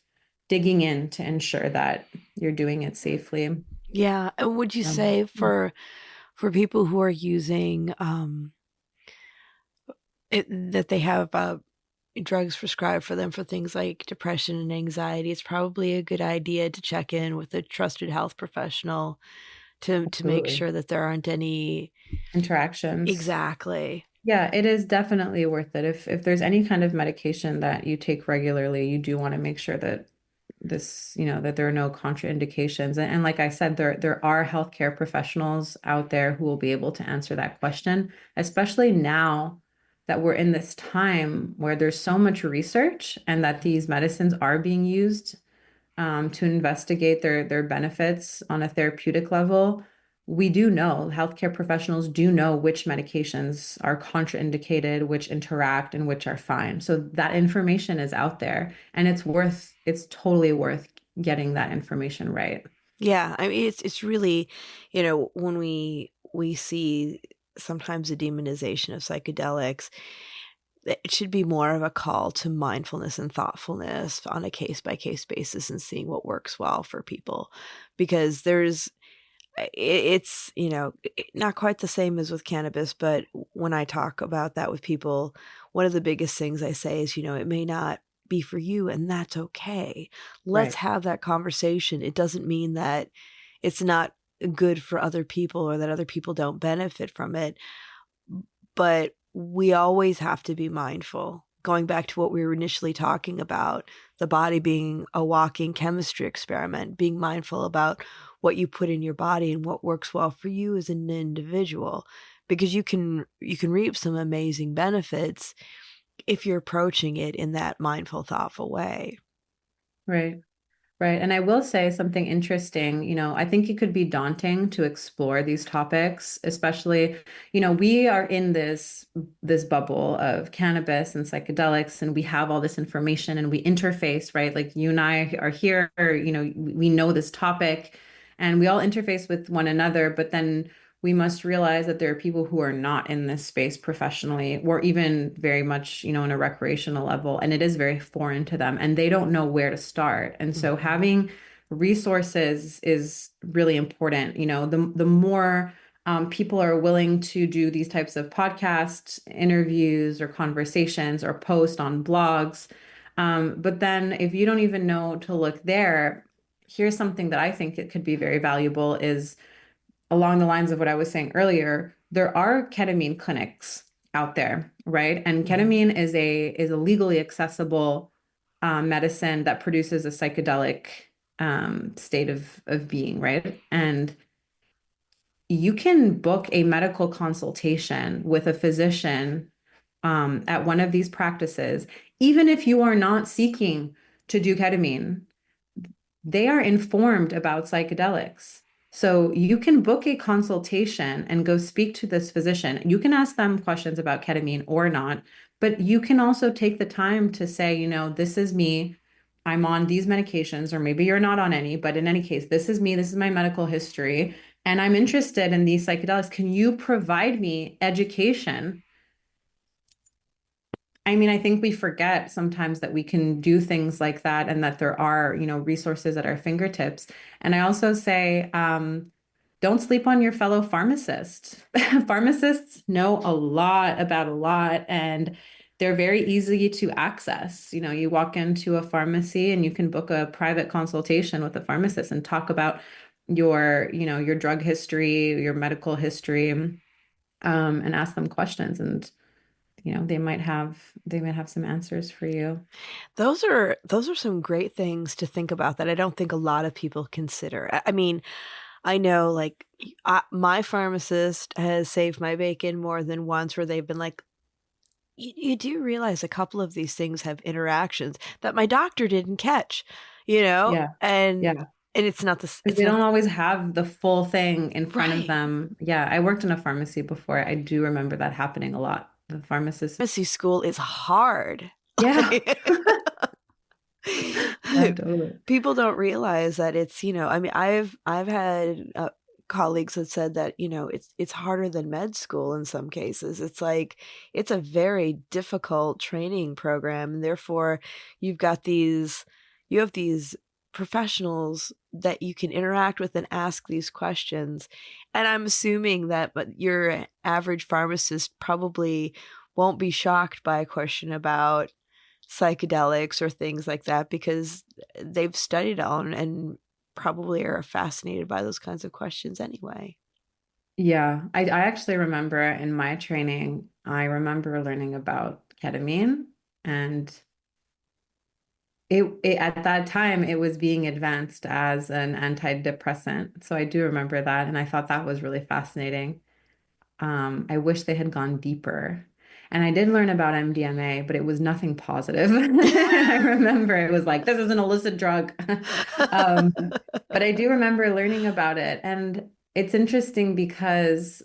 digging in to ensure that you're doing it safely. Yeah. And would you say for people who are using that they have drugs prescribed for them for things like depression and anxiety, it's probably a good idea to check in with a trusted health professional to make sure that there aren't any interactions. Exactly. Yeah, it is definitely worth it. If there's any kind of medication that you take regularly, you do want to make sure that that there are no contraindications. And like I said, there are healthcare professionals out there who will be able to answer that question, especially now that we're in this time where there's so much research and that these medicines are being used to investigate their benefits on a therapeutic level. We do know, healthcare professionals do know which medications are contraindicated, which interact, and which are fine. So that information is out there, and it's totally worth getting that information right. Yeah, I mean, it's really, when we see sometimes a demonization of psychedelics, it should be more of a call to mindfulness and thoughtfulness on a case-by-case basis and seeing what works well for people. Because it's, not quite the same as with cannabis, but when I talk about that with people, one of the biggest things I say is, it may not be for you, and that's okay. Let's have that conversation. It doesn't mean that it's not good for other people or that other people don't benefit from it, but we always have to be mindful. Going back to what we were initially talking about, the body being a walking chemistry experiment, being mindful about what you put in your body and what works well for you as an individual, because you can reap some amazing benefits if you're approaching it in that mindful, thoughtful way. Right. Right. And I will say something interesting. I think it could be daunting to explore these topics, especially, we are in this bubble of cannabis and psychedelics, and we have all this information and we interface, right? Like you and I are here, we know this topic and we all interface with one another, but then we must realize that there are people who are not in this space professionally or even very much, in a recreational level, and it is very foreign to them and they don't know where to start. And so having resources is really important. The more people are willing to do these types of podcasts, interviews, or conversations or post on blogs. But then if you don't even know to look there, here's something that I think it could be very valuable is along the lines of what I was saying earlier, there are ketamine clinics out there, right? And ketamine is a legally accessible medicine that produces a psychedelic state of being, right? And you can book a medical consultation with a physician at one of these practices, even if you are not seeking to do ketamine. They are informed about psychedelics. So you can book a consultation and go speak to this physician. You can ask them questions about ketamine or not, but you can also take the time to say, this is me. I'm on these medications, or maybe you're not on any, but in any case, this is me. This is my medical history, and I'm interested in these psychedelics. Can you provide me education? I mean, I think we forget sometimes that we can do things like that and that there are, resources at our fingertips. And I also say, don't sleep on your fellow pharmacist. Pharmacists know a lot about a lot, and they're very easy to access. You walk into a pharmacy and you can book a private consultation with a pharmacist and talk about your drug history, your medical history, and ask them questions. And they might have some answers for you. Those are some great things to think about that I don't think a lot of people consider. I mean, I know, like, my pharmacist has saved my bacon more than once, where they've been like, you do realize a couple of these things have interactions that my doctor didn't catch, you know, Yeah. and Yeah. it's not the Because it's they not don't always have the full thing in front of right. them. Yeah, I worked in a pharmacy before. I do remember that happening a lot. The pharmacist. Pharmacy school is hard. Yeah. Yeah, totally. People don't realize that it's, you know, I mean, I've had colleagues that said that, you know, it's harder than med school in some cases. It's like it's a very difficult training program, and therefore you've got you have these professionals that you can interact with and ask these questions. And I'm assuming that but your average pharmacist probably won't be shocked by a question about psychedelics or things like that because they've studied on and probably are fascinated by those kinds of questions anyway. Yeah, I actually remember in my training, I remember learning about ketamine, and it at that time it was being advanced as an antidepressant. So I do remember that, and I thought that was really fascinating. I wish they had gone deeper. And I did learn about MDMA, but it was nothing positive. I remember it was like, this is an illicit drug. Um, but I do remember learning about it. And it's interesting because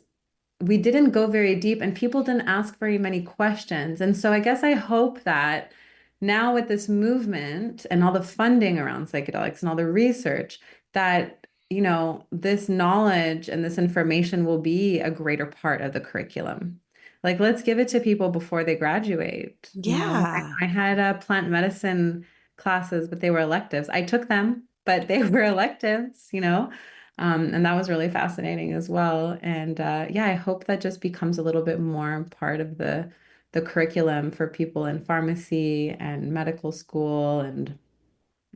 we didn't go very deep and people didn't ask very many questions. And so I guess I hope that now with this movement and all the funding around psychedelics and all the research, that, you know, this knowledge and this information will be a greater part of the curriculum. Like, let's give it to people before they graduate. You know, Yeah. I had plant medicine classes, but they were electives. I took them, but they were electives, you know. And that was really fascinating as well. And yeah, I hope that just becomes a little bit more part of the curriculum for people in pharmacy and medical school and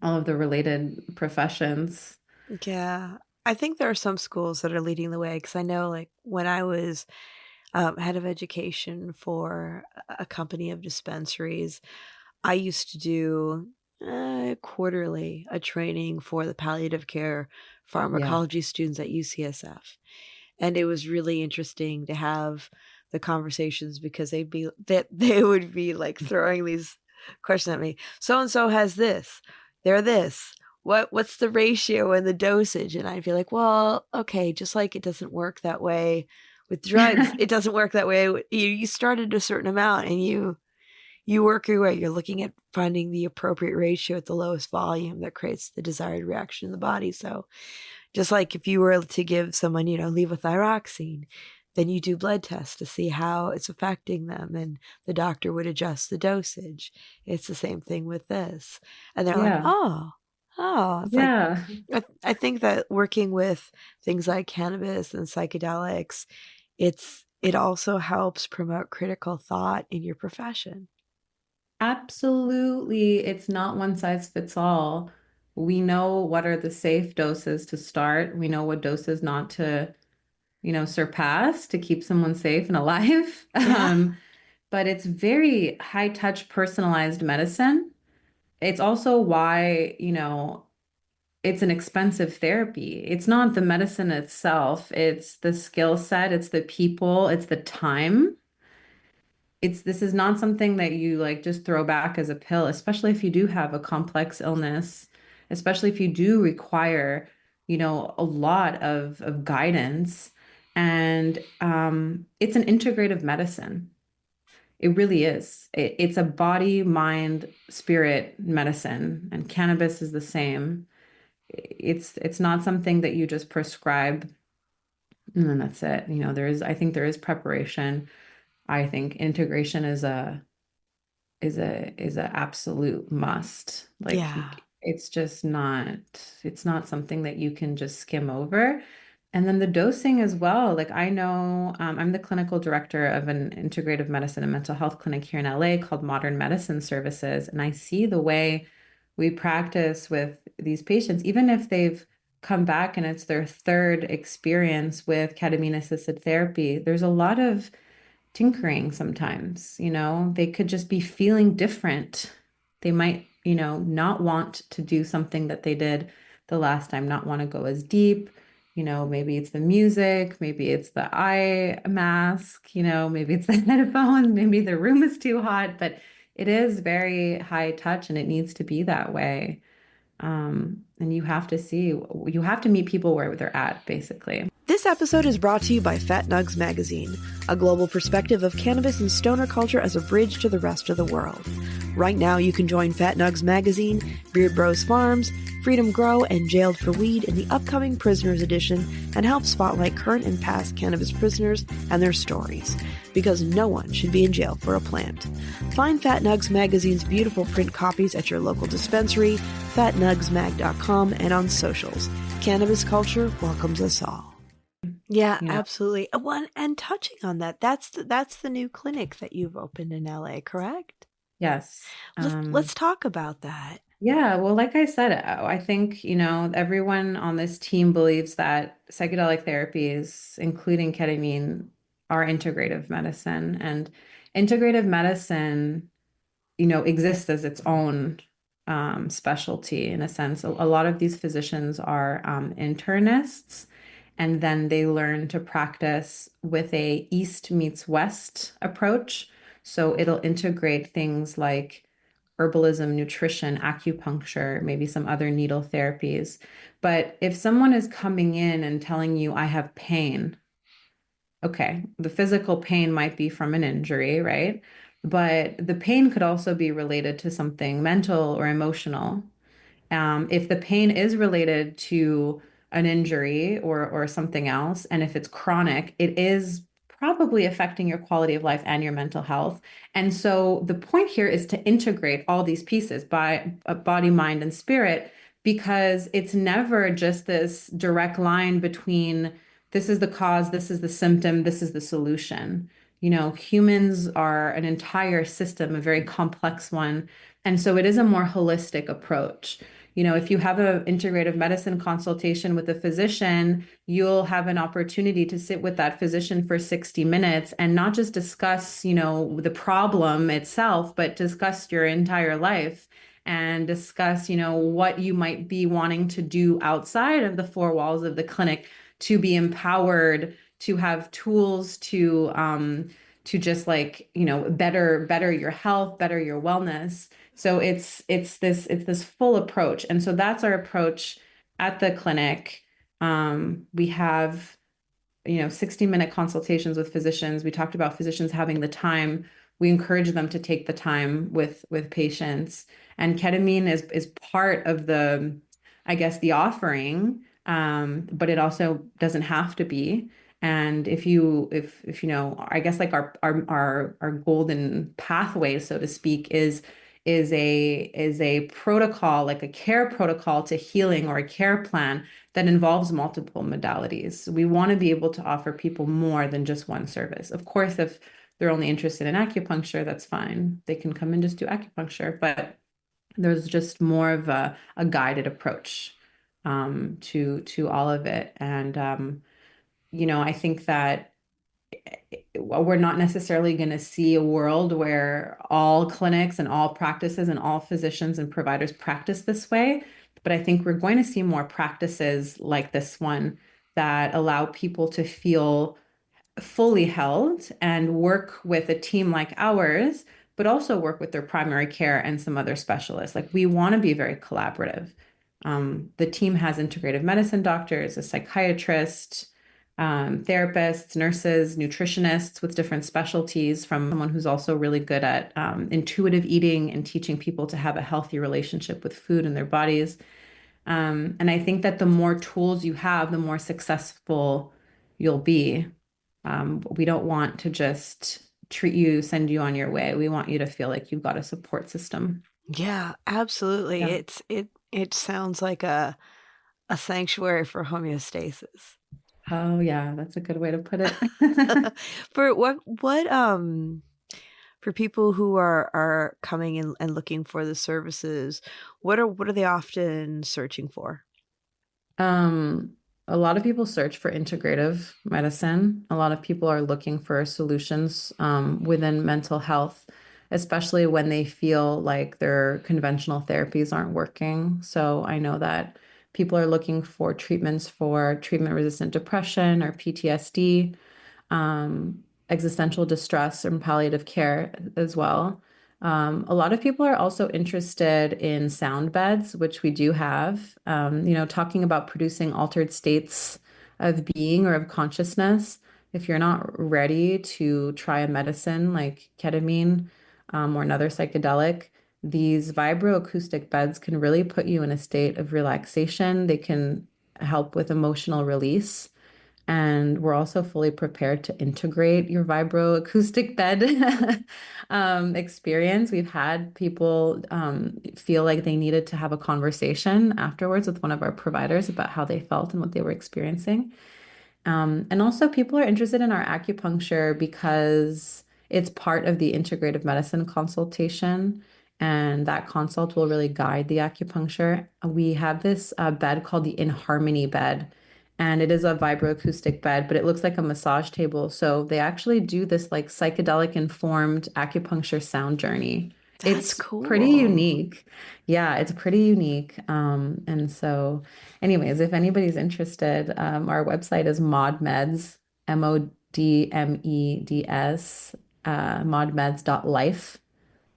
all of the related professions. Yeah. I think there are some schools that are leading the way because I know, like, when I was head of education for a company of dispensaries, I used to do quarterly a training for the palliative care Yeah. pharmacology students at UCSF. And it was really interesting to have the conversations because they would be like throwing these questions at me. So and so has this, they're this. What's the ratio and the dosage? And I'd be like, well, okay, just like it doesn't work that way with drugs, it doesn't work that way. You start at a certain amount and you work your way. You're looking at finding the appropriate ratio at the lowest volume that creates the desired reaction in the body. So just like if you were to give someone, you know, levothyroxine, then you do blood tests to see how it's affecting them, and the doctor would adjust the dosage. It's the same thing with this. And they're like, Yeah. oh, it's like, Yeah. I think that working with things like cannabis and psychedelics, it also helps promote critical thought in your profession. Absolutely. It's not one size fits all. We know what are the safe doses to start. We know what doses not to, you know, surpass to keep someone safe and alive. Yeah. But it's very high touch, personalized medicine. It's also why, you know, it's an expensive therapy. It's not the medicine itself, it's the skill set, it's the people, it's the time. This is not something that you like just throw back as a pill, especially if you do have a complex illness, especially if you do require, you know, a lot of guidance. And it's an integrative medicine. It really is. It's a body, mind, spirit medicine, and cannabis is the same. It's not something that you just prescribe and then that's it. You know, I think there is preparation. I think integration is a absolute must. Like Yeah. it's not something that you can just skim over. And then the dosing as well. Like I know I'm the clinical director of an integrative medicine and mental health clinic here in LA called Modern Medicine Services. And I see the way we practice with these patients, even if they've come back and it's their third experience with ketamine assisted therapy, there's a lot of tinkering sometimes, you know, they could just be feeling different. They might, you know, not want to do something that they did the last time, not want to go as deep, maybe it's the music, maybe it's the eye mask, maybe it's the headphones, maybe the room is too hot, but it is very high touch and it needs to be that way. And you have to meet people where they're at, basically. This episode is brought to you by Fat Nugs Magazine, a global perspective of cannabis and stoner culture as a bridge to the rest of the world. Right now, you can join Fat Nugs Magazine, Beard Bros Farms, Freedom Grow, and Jailed for Weed in the upcoming Prisoners Edition and help spotlight current and past cannabis prisoners and their stories, because no one should be in jail for a plant. Find Fat Nugs Magazine's beautiful print copies at your local dispensary, fatnugsmag.com, and on socials. Cannabis culture welcomes us all. Yeah, absolutely. Well, and touching on that, that's the new clinic that you've opened in LA, correct? Yes. Let's talk about that. Yeah, well, like I said, I think, everyone on this team believes that psychedelic therapies, including ketamine, are integrative medicine. And integrative medicine, exists as its own specialty in a sense. A lot of these physicians are internists, and then they learn to practice with a East meets West approach. So it'll integrate things like herbalism, nutrition, acupuncture, maybe some other needle therapies. But if someone is coming in and telling you, I have pain, okay, the physical pain might be from an injury, right? But the pain could also be related to something mental or emotional. If the pain is related to an injury or something else, and if it's chronic, it is probably affecting your quality of life and your mental health. And so the point here is to integrate all these pieces by body, mind, and spirit, because it's never just this direct line between this is the cause, this is the symptom, this is the solution. Humans are an entire system, a very complex one. And so it is a more holistic approach. If you have an integrative medicine consultation with a physician, you'll have an opportunity to sit with that physician for 60 minutes and not just discuss, the problem itself, but discuss your entire life and discuss, what you might be wanting to do outside of the four walls of the clinic to be empowered, to have tools to just better your health, better your wellness. So it's this full approach. And so that's our approach at the clinic. We have 60-minute consultations with physicians. We talked about physicians having the time. We encourage them to take the time with patients. And ketamine is part of the offering, but it also doesn't have to be. And if I guess like our golden pathway, so to speak, is a protocol, like a care protocol to healing, or a care plan that involves multiple modalities. We want to be able to offer people more than just one service. Of course, if they're only interested in acupuncture, that's fine. They can come and just do acupuncture, but there's just more of a guided approach to all of it. And I think that we're not necessarily going to see a world where all clinics and all practices and all physicians and providers practice this way. But I think we're going to see more practices like this one that allow people to feel fully held and work with a team like ours, but also work with their primary care and some other specialists. Like, we want to be very collaborative. The team has integrative medicine doctors, a psychiatrist, therapists, nurses, nutritionists with different specialties, from someone who's also really good at intuitive eating and teaching people to have a healthy relationship with food and their bodies. And I think that the more tools you have, the more successful you'll be. We don't want to just treat you, send you on your way. We want you to feel like you've got a support system. Yeah, absolutely. Yeah. It sounds like a sanctuary for homeostasis. Oh yeah, that's a good way to put it. For for people who are coming in and looking for the services, what are they often searching for? A lot of people search for integrative medicine. A lot of people are looking for solutions within mental health, especially when they feel like their conventional therapies aren't working. So I know that People are looking for treatments for treatment-resistant depression or PTSD, existential distress, and palliative care as well. A lot of people are also interested in sound beds, which we do have, talking about producing altered states of being or of consciousness. If you're not ready to try a medicine like ketamine, or another psychedelic, these vibroacoustic beds can really put you in a state of relaxation. They can help with emotional release. And we're also fully prepared to integrate your vibroacoustic bed experience. We've had people feel like they needed to have a conversation afterwards with one of our providers about how they felt and what they were experiencing. And also, people are interested in our acupuncture because it's part of the integrative medicine consultation, and that consult will really guide the acupuncture. We have this bed called the In Harmony bed, and it is a vibroacoustic bed, but it looks like a massage table. So they actually do this like psychedelic informed acupuncture sound journey. That's It's pretty cool. unique. Yeah, it's pretty unique. And so. Anyways, if anybody's interested, our website is ModMeds, MODMEDS, modmeds.life.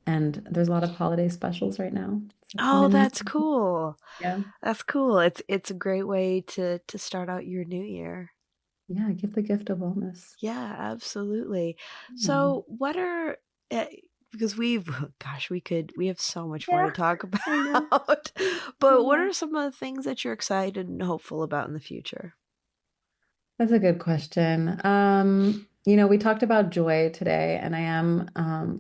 And there's a lot of holiday specials right now. So come Oh, in. that's cool. Yeah. That's cool. It's a great way to start out your new year. Yeah, give the gift of wellness. Yeah, absolutely. Yeah. So, what are because we have so much more Yeah, to talk I know. about. But what Yeah. are some of the things that you're excited and hopeful about in the future? That's a good question. We talked about joy today, and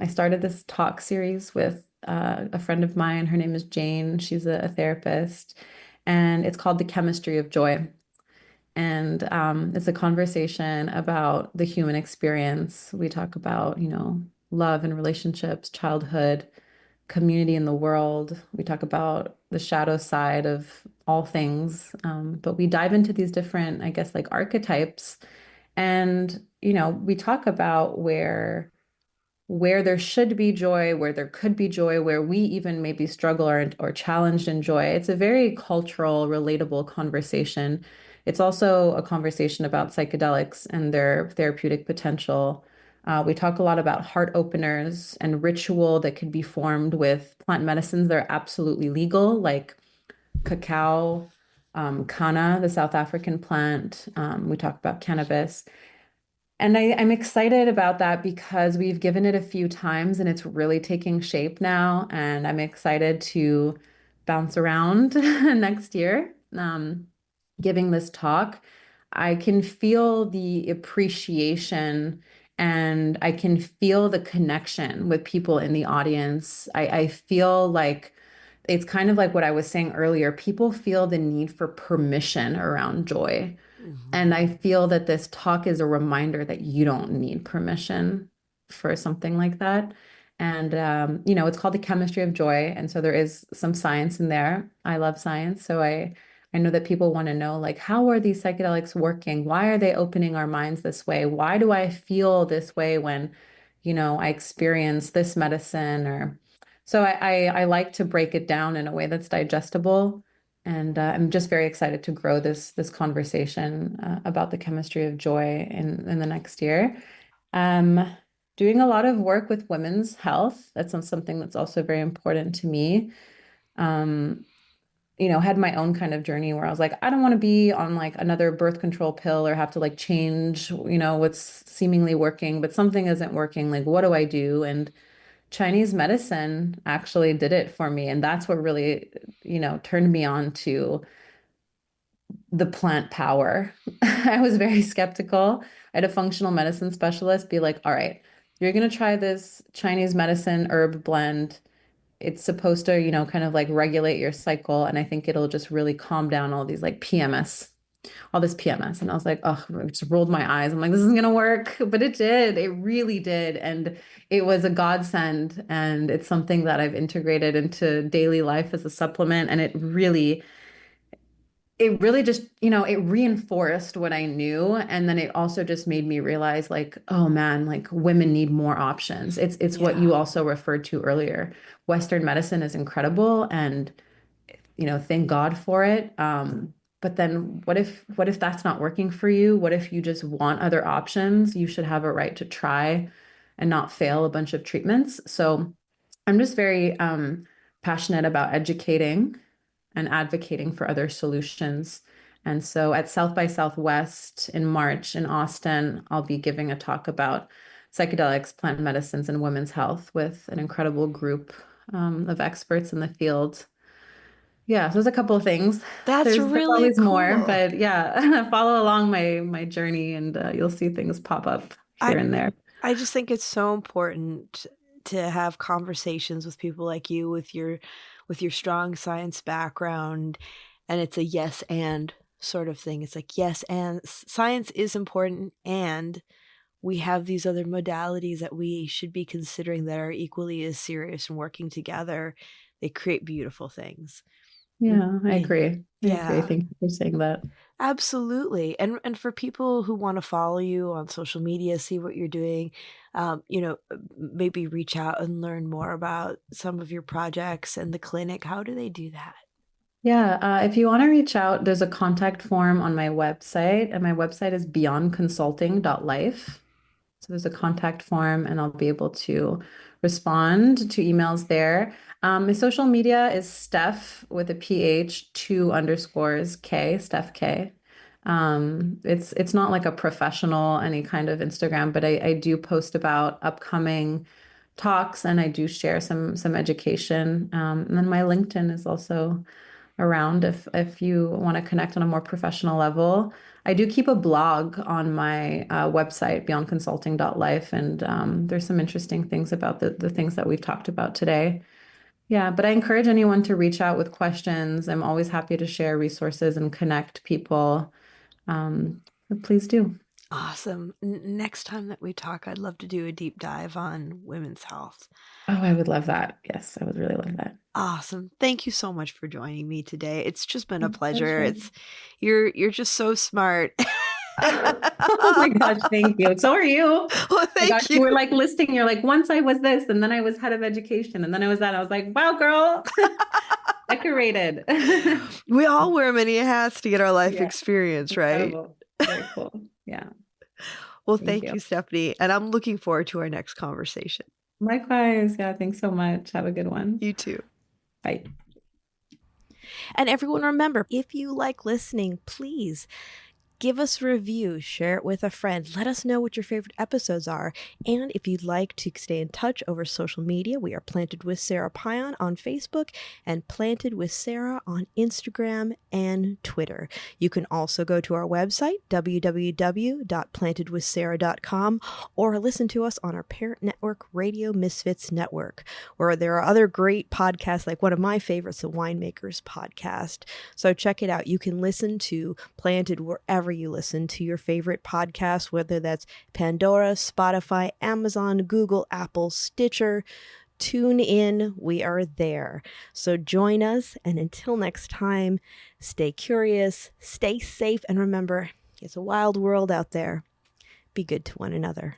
I started this talk series with a friend of mine. Her name is Jane. She's a therapist, and it's called The Chemistry of Joy. And it's a conversation about the human experience. We talk about, love and relationships, childhood, community in the world. We talk about the shadow side of all things. But we dive into these different, I guess, like archetypes. And, we talk about where there should be joy, where there could be joy, where we even maybe struggle or challenged in joy. It's a very cultural, relatable conversation. It's also a conversation about psychedelics and their therapeutic potential. We talk a lot about heart openers and ritual that could be formed with plant medicines that are absolutely legal, like cacao, canna, the South African plant. We talk about cannabis. And I'm excited about that because we've given it a few times and it's really taking shape now. And I'm excited to bounce around next year, giving this talk. I can feel the appreciation and I can feel the connection with people in the audience. I feel like it's kind of like what I was saying earlier. People feel the need for permission around joy. And I feel that this talk is a reminder that you don't need permission for something like that. And, it's called the chemistry of joy. And so there is some science in there. I love science. So I know that people want to know, like, how are these psychedelics working? Why are they opening our minds this way? Why do I feel this way when, I experience this medicine or so I like to break it down in a way that's digestible. And I'm just very excited to grow this conversation about the chemistry of joy in the next year. Doing a lot of work with women's health. That's something that's also very important to me. Um, had my own kind of journey where I was like, I don't want to be on like another birth control pill or have to like change, what's seemingly working, but something isn't working. Like, what do I do? And Chinese medicine actually did it for me. And that's what really, turned me on to the plant power. I was very skeptical. I had a functional medicine specialist be like, all right, you're going to try this Chinese medicine herb blend. It's supposed to, kind of like regulate your cycle. And I think it'll just really calm down all these like PMS, all this PMS. And I was like, oh, I just rolled my eyes. I'm like, this isn't going to work. But it did. It really did. And it was a godsend. And it's something that I've integrated into daily life as a supplement. And it really just, it reinforced what I knew. And then it also just made me realize like, oh man, like women need more options. It's what you also referred to earlier. Western medicine is incredible. And thank God for it. But then what if that's not working for you? What if you just want other options? You should have a right to try and not fail a bunch of treatments. So I'm just very passionate about educating and advocating for other solutions. And so at South by Southwest in March in Austin, I'll be giving a talk about psychedelics, plant medicines, and women's health with an incredible group of experts in the field. Yeah, so there's a couple of things. That's There's really always more, cool. but yeah, follow along my journey, and you'll see things pop up here and there. I just think it's so important to have conversations with people like you with your strong science background, and it's a yes and sort of thing. It's like, yes, and science is important, and we have these other modalities that we should be considering that are equally as serious, and working together, they create beautiful things. Yeah, I agree. Yeah. I agree. Thank you for saying that. Absolutely. And for people who want to follow you on social media, see what you're doing, maybe reach out and learn more about some of your projects and the clinic, how do they do that? Yeah, if you want to reach out, there's a contact form on my website, and my website is beyondconsulting.life. So there's a contact form, and I'll be able to respond to emails there. My social media is Steph with a PH, 2_K, Steph K. It's not like a professional, any kind of Instagram, but I do post about upcoming talks, and I do share some education. And then my LinkedIn is also around if you want to connect on a more professional level. I do keep a blog on my website, beyondconsulting.life, and there's some interesting things about the things that we've talked about today. Yeah, but I encourage anyone to reach out with questions. I'm always happy to share resources and connect people. So please do. Awesome. Next time that we talk, I'd love to do a deep dive on women's health. Oh, I would love that. Yes, I would really love that. Awesome. Thank you so much for joining me today. It's just been a pleasure. You're just so smart. Oh my gosh, thank you. So are you. Well, thank you. You were like listing, you're like, once I was this, and then I was head of education, and then I was that. I was like, wow, girl. Decorated. We all wear many hats to get our life experience, right? Incredible. Very cool. Yeah. Well, thank you, Stephanie. And I'm looking forward to our next conversation. Likewise. Yeah. Thanks so much. Have a good one. You too. Bye. And everyone, remember, if you like listening, please give us a review, share it with a friend, let us know what your favorite episodes are. And if you'd like to stay in touch over social media, we are Planted with Sara Payan on Facebook and Planted with Sara on Instagram and Twitter. You can also go to our website, www.plantedwithsara.com, or listen to us on our parent network, Radio Misfits Network, where there are other great podcasts, like one of my favorites, the Winemakers Podcast. So check it out. You can listen to Planted wherever you listen to your favorite podcast, whether that's Pandora, Spotify, Amazon, Google, Apple, Stitcher. Tune in. We are there. So join us. And until next time, stay curious, stay safe, and remember, it's a wild world out there. Be good to one another.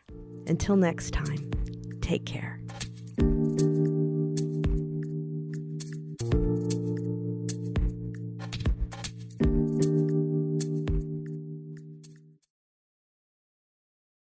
Until next time, take care.